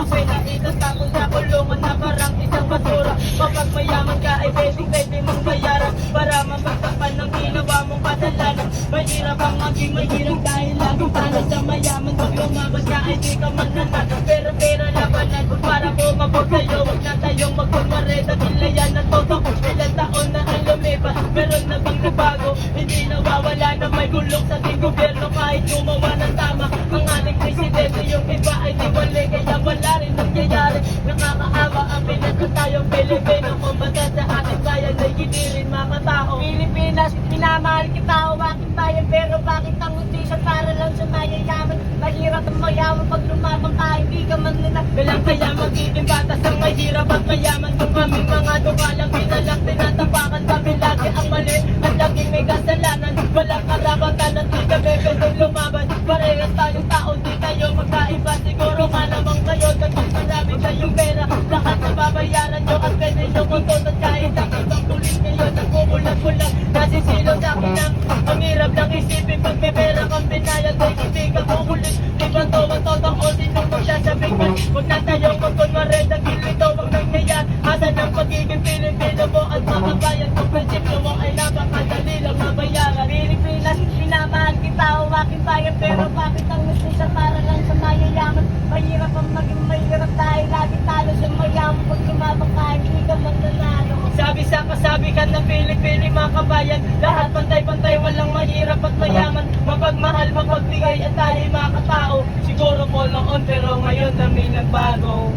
ako'y naitatapon sa kulungan na parang isang basura. Kapag mayaman ka ay pwede mong bayaran para mapagtapan ng ginawa mong kasalanan. Mahirap ang maging mahirap dahil laging talo sa mayaman. Pag lumabas ka ay di ka mananalo, pero pera labanan para bumabog sa'yo. Huwag na tayong magkumareta, nilayan at toto. Ilang taon na ang lumipas, meron na bang nabago? Hindi nawawala na may gulong sa ating gobyerno kahit gumawa ng tama ang ating presidente. Yung iba ay di mali, kaya wala rin nangyayari. Nakakaawa ang pinasa tayong Pilipino. Kumbaga sa ating bayan ay hindi rin makatao. Pilipinas, minamahal kita, umakin tayo, pero bakit ang ustisya para lang sa mayayaman? Mahirap ang mayaman pag lumabang ka, hindi ka man nila. Bilang kaya magiging batas ang mahirap at mayaman. Kung kaming mga dukalang pinalak, tinatapakan kami lagi ang mali at laging may kasalanan. Walang karapatan at di kami pwedeng lumaban. Parehas tayong tao, di tayo magkaiba. Siguro ka namang kayo, kasi marami kayong pera. Lahat na babayaran nyo at pwede nyo kontot. At kahit ang ibang pulis ngayon, nagbubulag-bulag, nasisilo sa akin lang. Ang hirap lang isipin pag may pera kang binayad ay hindi ka kukulit. Di ba to ang totoo, sinong magsasabing ka? Huwag na tayong magkunwari, dahil ito ang nangyayari. Asan ang pagiging Pilipino mo at makabayan? Kung prinsipyo mo ay napakadali lang mabayaran. Pilipinas, minamahal kita, umakin tayo, pero bakit ang ustisya para lang sa mayayaman? Mahirap ang maging mahirap dahil lagi talo sa mayaman. Pag lumabang ka, hindi ka man nanalo. Sabi sa kasabihan ng Pilipili mga kabayan, lahat pantay-pantay, walang mahirap at mayaman. Mapagmahal, mapagbigay at tayo mga katao. Siguro po noon pero ngayon na may nagbago.